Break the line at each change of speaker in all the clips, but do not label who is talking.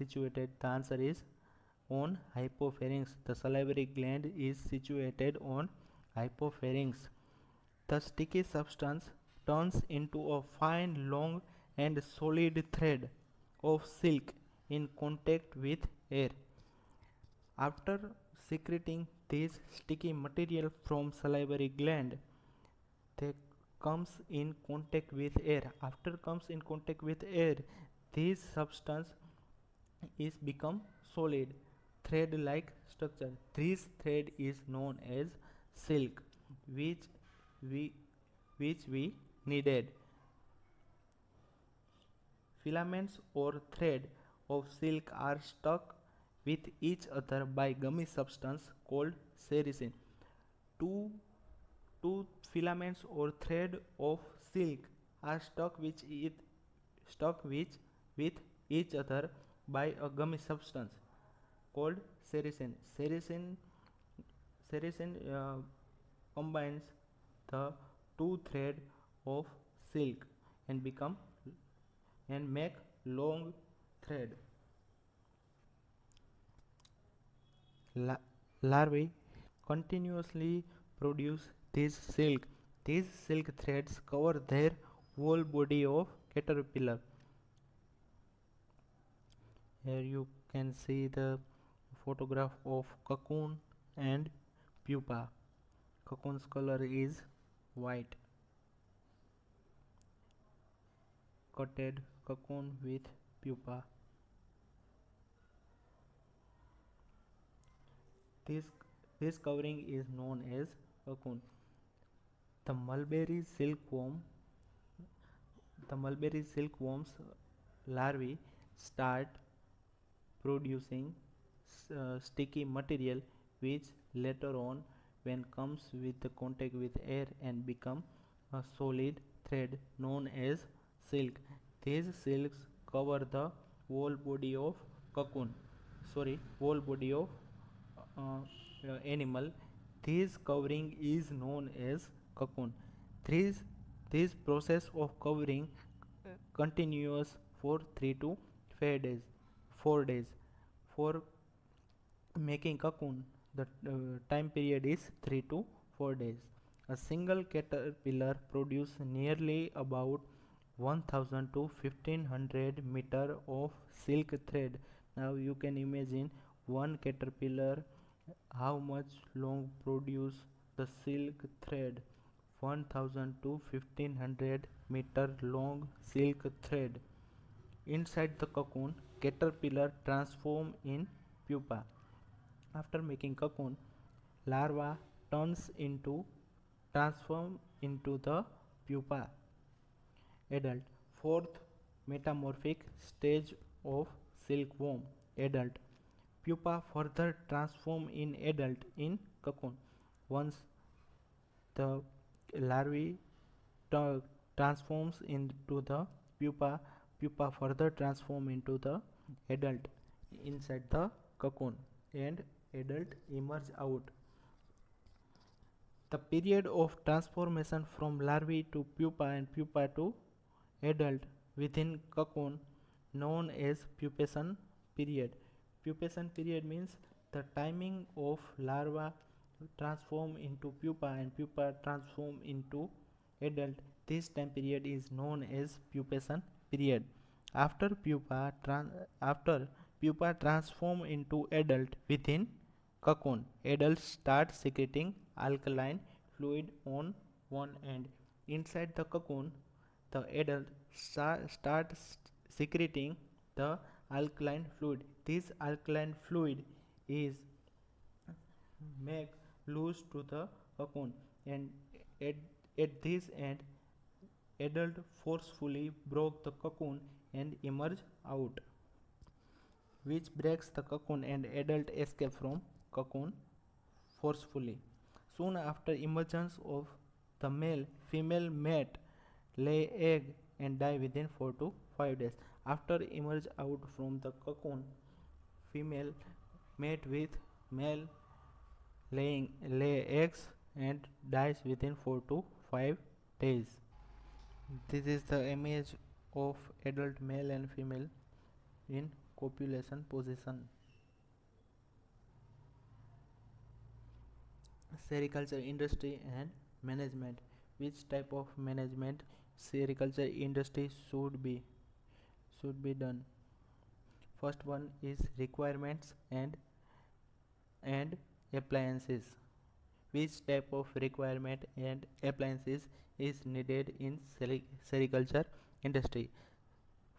situated? The answer is on hypopharynx. The salivary gland is situated on hypopharynx. The sticky substance turns into a fine, long, and solid thread of silk in contact with air. After secreting this sticky material from salivary gland, they comes in contact with air. After comes in contact with air, this substance is become solid thread like structure. This thread is known as silk, which we which we needed. Filaments or thread of silk are stuck with each other by gummy substance called sericin. Two two filaments or thread of silk are stuck with each other by a gummy substance called sericin. Sericin combines the two thread of silk and become and make long thread. Larvae continuously produce this silk. These silk threads cover their whole body of caterpillar. Here you can see the photograph of cocoon and pupa. Cocoon's color is white. Coated cocoon with pupa. This, this covering is known as cocoon. The mulberry silkworm's larvae start producing sticky material, which later on, when comes with the contact with air, and become a solid thread known as silk. These silks cover the whole body of cocoon. Whole body of animal. This covering is known as cocoon. This this process of covering continues for 3 to 4 days. 4 days. For making cocoon, the time period is 3 to 4 days. A single caterpillar produces nearly about 1000 to 1500 meter of silk thread. Now you can imagine one caterpillar how much long produce the silk thread. 1000 to 1500 meter long silk thread. Inside the cocoon, caterpillar transform in pupa. After making cocoon, larva transform into the pupa adult. Fourth metamorphic stage of silkworm adult. Pupa further transform in adult in cocoon. Once the larvae transforms into the pupa, pupa further transform into the adult inside the cocoon, and adult emerge out. The period of transformation from larvae to pupa and pupa to adult within cocoon known as pupation period. Pupation period means the timing of larva transform into pupa and pupa transform into adult. This time period is known as pupation period. After pupa transform into adult within cocoon, adults start secreting alkaline fluid on one end. Inside the cocoon, the adult starts secreting the alkaline fluid. This alkaline fluid is make loose to the cocoon, and at, at this end, adult forcefully broke the cocoon and emerge out, which breaks the cocoon, and adult escape from cocoon forcefully. Soon after emergence of the male, female mate lay egg and die within 4 to 5 days. After emerge out from the cocoon, female mate with male lay eggs and dies within 4 to 5 days. This is the image of adult male and female in copulation position. Sericulture industry and management. Which type of management sericulture industry should be done? First one is requirements and appliances. Which type of requirement and appliances is needed in sericulture industry?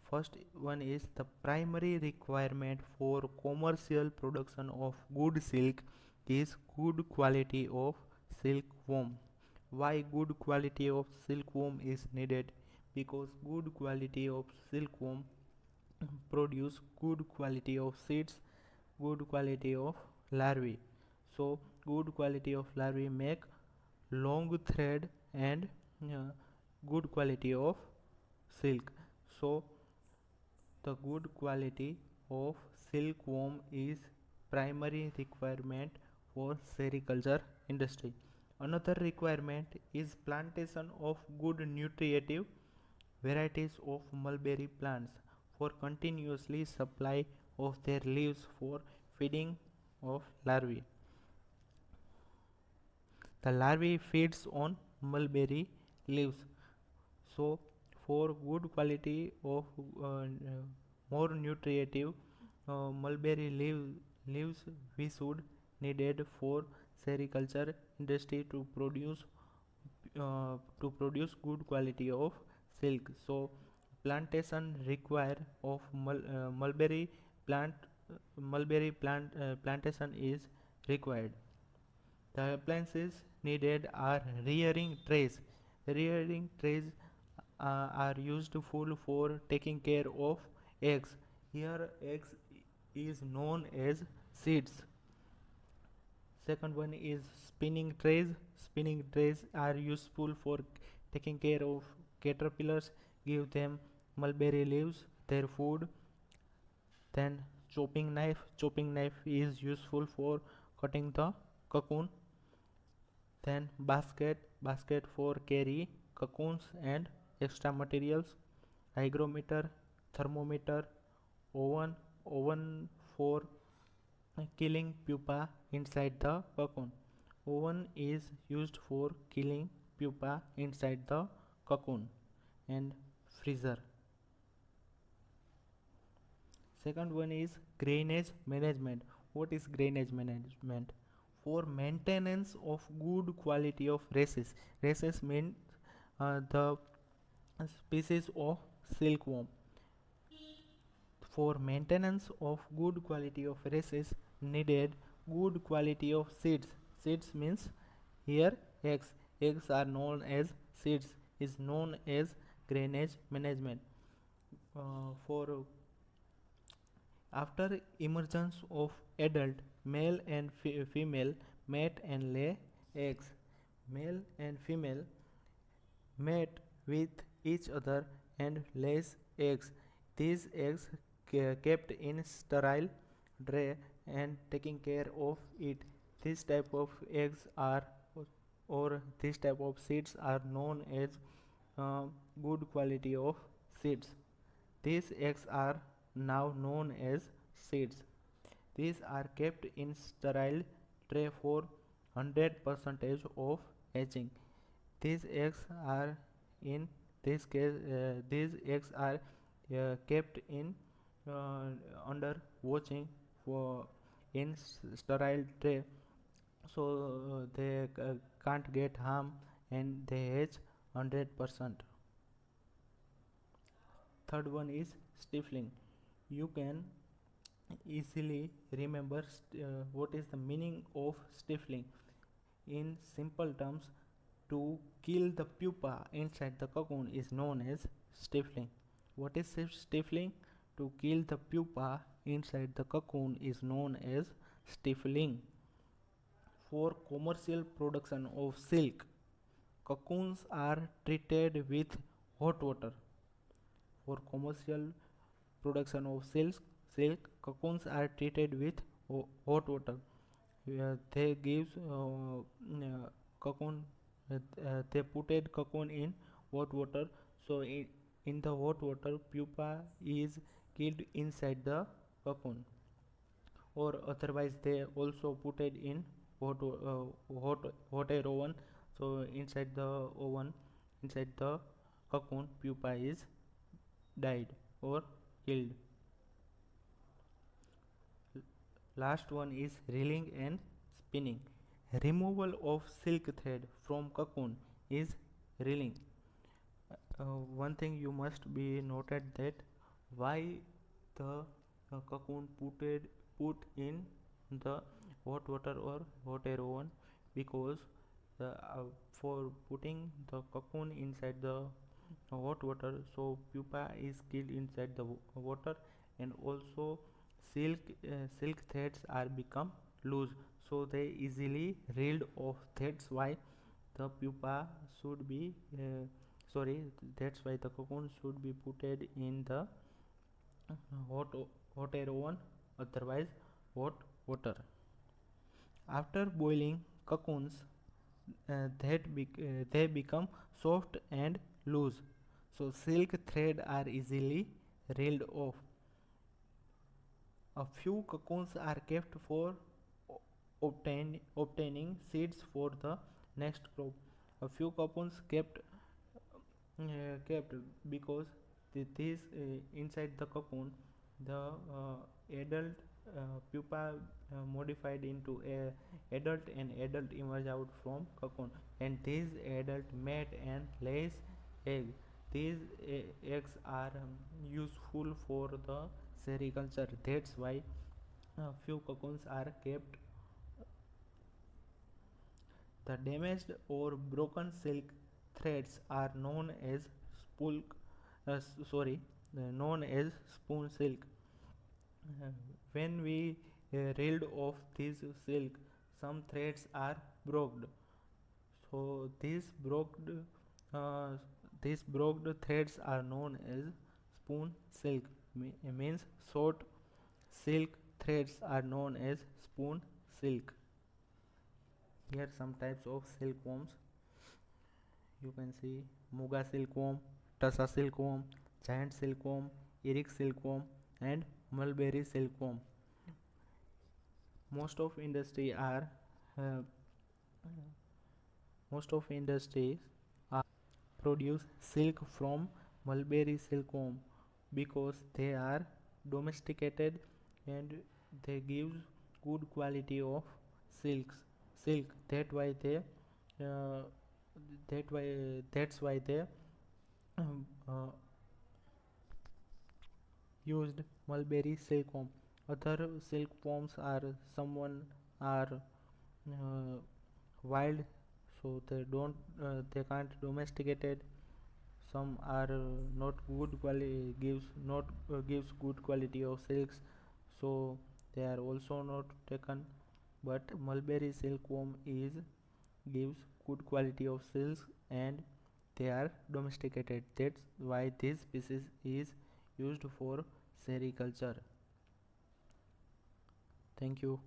First one is the primary requirement for commercial production of good silk is good quality of silkworm. Why good quality of silkworm is needed? Because good quality of silkworm produce good quality of seeds, good quality of larvae. So good quality of larvae make long thread and good quality of silk. So the good quality of silkworm is primary requirement for sericulture industry. Another requirement is plantation of good nutritive varieties of mulberry plants for continuously supply of their leaves for feeding of larvae. The larvae feeds on mulberry leaves. So for good quality of more nutritive mulberry leaves we should needed for sericulture industry to produce good quality of silk. So plantation require of mulberry plant plantation is required. The appliances needed are rearing trays. Rearing trays are used full for taking care of eggs. Here eggs is known as seeds. Second one is spinning trays. Spinning trays are useful for taking care of caterpillars, give them mulberry leaves, their food. Then chopping knife. Chopping knife is useful for cutting the cocoon. Then basket for carry cocoons and extra materials. Hygrometer, thermometer, oven for killing pupa inside the cocoon. Oven is used for killing pupa inside the cocoon. And freezer. Second one is drainage management. What is drainage management? For maintenance of good quality of races. Races mean the species of silkworm. For maintenance of good quality of races needed good quality of seeds. Seeds means here eggs. Eggs are known as seeds, is known as drainage management. For after emergence of adult, male and female mate and lay eggs. Male and female mate with each other and lays eggs. These eggs kept in sterile tray and taking care of it. This type of eggs are or this type of seeds are known as uh, good quality of seeds. These eggs are now known as seeds. These are kept in sterile tray for 100% of hatching. These eggs are in this case these eggs are kept in under watching for in sterile tray, so they can't get harm and they hatch 100%. Third one is stifling. You can easily remember what is the meaning of stifling. In simple terms, to kill the pupa inside the cocoon is known as stifling. What is stifling? To kill the pupa inside the cocoon is known as stifling. For commercial production of silk, cocoons are treated with hot water. For commercial production of silk cocoons are treated with hot water. They give cocoon. They put a cocoon in hot water. So in the hot water, pupa is killed inside the cocoon, or otherwise they also put it in hot air oven. So inside the oven, inside the cocoon, pupa is died or killed. Last one is reeling and spinning. Removal of silk thread from cocoon is reeling. One thing you must be noted that why the cocoon put in the hot water or hot air oven, because for putting the cocoon inside the hot water, so pupa is killed inside the water, and also silk threads are become loose, so they easily reeled off. That's why the pupa should be sorry that's why the cocoon should be putted in the hot hot air oven, otherwise hot water. After boiling cocoons, they become soft and loose, so silk thread are easily reeled off. A few cocoons are kept for obtaining seeds for the next crop. A few cocoons kept because this inside the cocoon, the adult pupa modified into a adult, and adult emerge out from cocoon, and these adult mate and lays egg. These eggs are useful for the sericulture. That's why few cocoons are kept. The damaged or broken silk threads are known as spulk, known as spoon silk. Uh, when we reeled off this silk, some threads are broken. So uh, these broken threads are known as spoon silk. Means short silk threads are known as spoon silk. Here some types of silkworms. You can see Muga silkworm, Tussa silkworm, giant silkworm, Eric silkworm, and mulberry silkworm. Most of industry are uh, most of industries are produce silk from mulberry silkworm because they are domesticated and they give good quality of silk. Uh, that's why they um, uh, used mulberry silkworm. Other silkworms are someone are wild, so they can't domesticated. Some are not good quality, gives good quality of silks, so they are also not taken. But mulberry silkworm is gives good quality of silks, and they are domesticated. That's why this species is used for sericulture. Thank you.